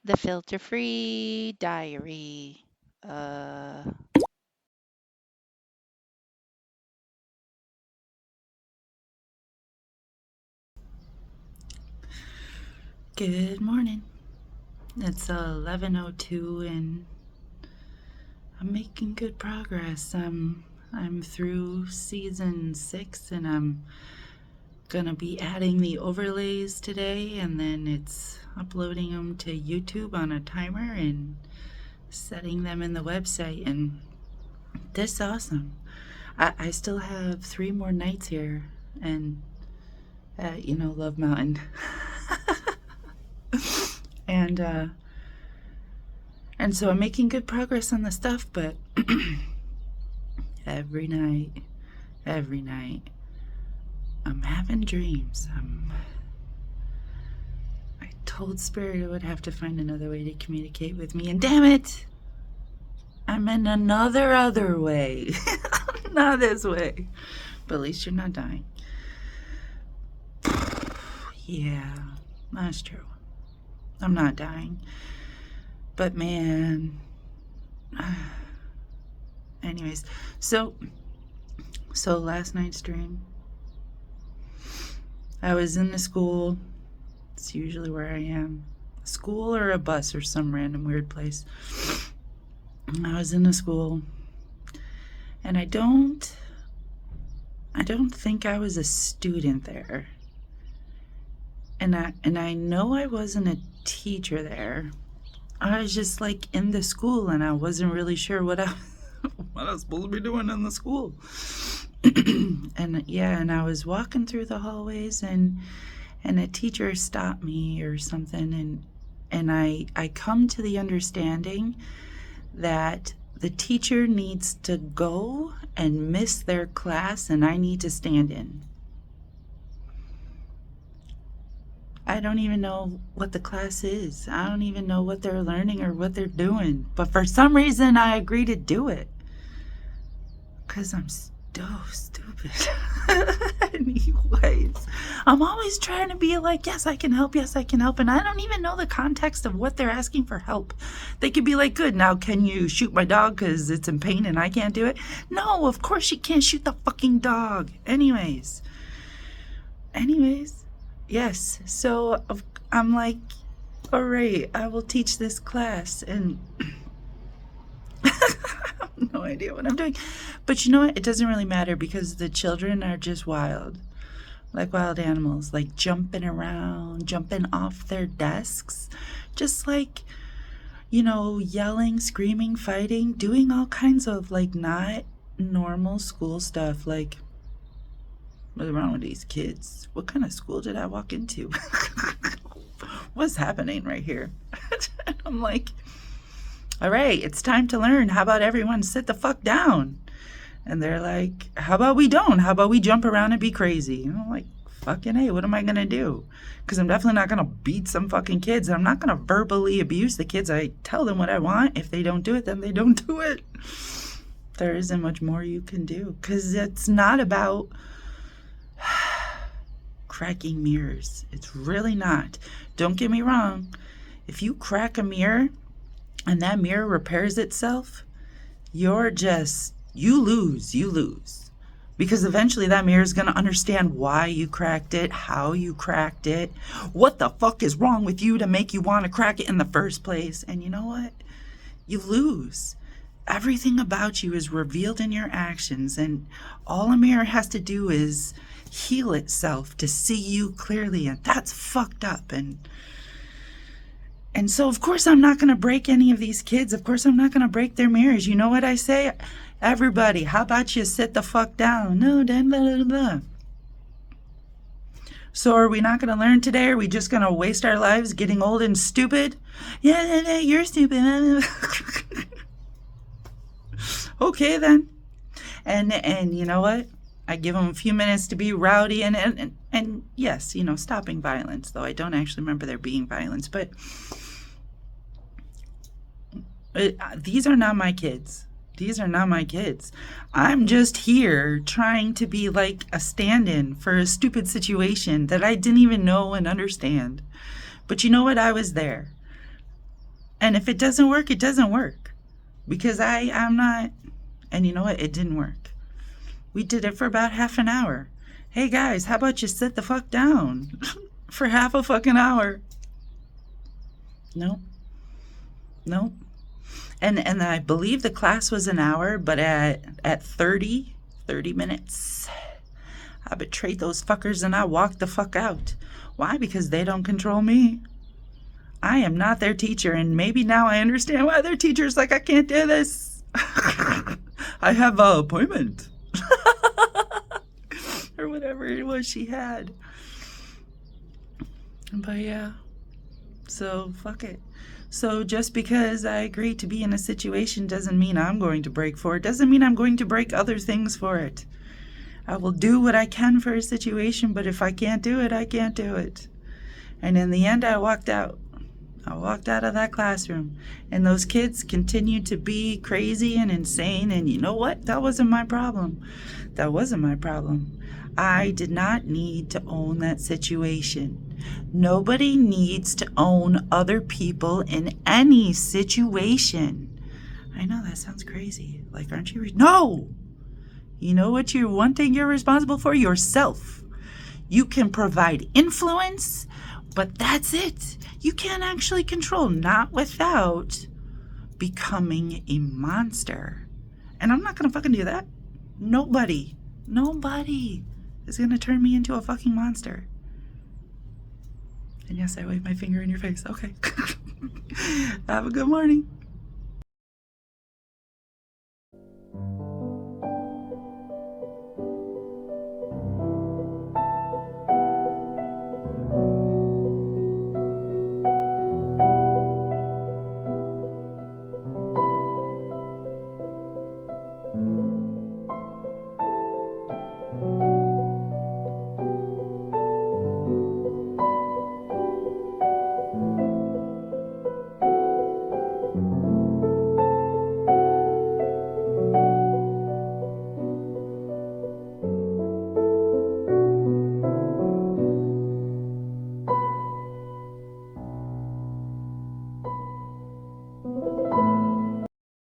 The filter-free diary. Uh, Good morning. It's 11:02 and I'm making good progress. I'm through season 6 and I'm gonna be adding the overlays today, and then it's uploading them to YouTube on a timer and setting them in the website, and this is awesome. I still have 3 more nights here, and Love Mountain. and And so I'm making good progress on the stuff, but every night, I'm having dreams. I told Spirit it would have to find another way to communicate with me, and damn it, I'm in another other way. Not this way. But at least you're not dying. Yeah, that's true. I'm not dying. But man, anyways, so last night's dream, I was in the school. It's usually where I am. A school or a bus or some random weird place. I was in the school, and I don't think I was a student there. And I know I wasn't a teacher there. I was just like in the school, and I wasn't really sure what I was supposed to be doing in the school. and I was walking through the hallways, and a teacher stopped me or something, and I come to the understanding that the teacher needs to go and miss their class, and I need to stand in. I don't even know what the class is. I don't even know what they're learning or what they're doing. But for some reason, I agree to do it. Because I'm so stupid. Anyways, I'm always trying to be like, yes, I can help. Yes, I can help. And I don't even know the context of what they're asking for help. They could be like, good, now can you shoot my dog because it's in pain and I can't do it? No, of course you can't shoot the fucking dog. Anyways. Yes, so I'm like, all right, I will teach this class, and I have no idea what I'm doing. But you know what? It doesn't really matter, because the children are just wild, like wild animals, like jumping around, jumping off their desks, just like, yelling, screaming, fighting, doing all kinds of like not normal school stuff, like, what's wrong with these kids? What kind of school did I walk into? What's happening right here? I'm like, all right, it's time to learn. How about everyone sit the fuck down? And they're like, how about we don't? How about we jump around and be crazy? And I'm like, fucking hey, what am I going to do? Because I'm definitely not going to beat some fucking kids. I'm not going to verbally abuse the kids. I tell them what I want. If they don't do it, then they don't do it. There isn't much more you can do, because it's not about cracking mirrors. It's really not. Don't get me wrong. If you crack a mirror and that mirror repairs itself, you lose. Because eventually that mirror is going to understand why you cracked it, how you cracked it, what the fuck is wrong with you to make you want to crack it in the first place. And you know what? You lose. Everything about you is revealed in your actions, and all a mirror has to do is heal itself to see you clearly, and that's fucked up. And so of course I'm not going to break any of these kids. Of course I'm not going to break their mirrors. You know what I say? Everybody, how about you sit the fuck down? No, then blah, blah, blah. So are we not going to learn today? Are we just going to waste our lives getting old and stupid? Yeah, you're stupid. Okay then. And you know what? I give them a few minutes to be rowdy and yes, stopping violence, though I don't actually remember there being violence. But these are not my kids. I'm just here trying to be like a stand-in for a stupid situation that I didn't even know and understand. But you know what? I was there. And if it doesn't work, it doesn't work. Because I'm not, and you know what? It didn't work. We did it for about half an hour. Hey guys, how about you sit the fuck down for half a fucking hour? Nope. Nope. And I believe the class was an hour, but at 30 minutes, I betrayed those fuckers and I walked the fuck out. Why? Because they don't control me. I am not their teacher, and maybe now I understand why their teacher's like, I can't do this. I have an appointment. Or whatever it was she had. But yeah. So fuck it. So just because I agree to be in a situation doesn't mean I'm going to break for it. Doesn't mean I'm going to break other things for it. I will do what I can for a situation, but if I can't do it, I can't do it. And in the end, I walked out. I walked out of that classroom, and those kids continued to be crazy and insane. And you know what? That wasn't my problem. That wasn't my problem. I did not need to own that situation. Nobody needs to own other people in any situation. I know that sounds crazy. Like, aren't you? No! You know what one thing you're responsible for? Yourself. You can provide influence, but that's it. You can't actually control, not without becoming a monster. And I'm not going to fucking do that. Nobody is going to turn me into a fucking monster. And yes, I wave my finger in your face. Okay. Have a good morning.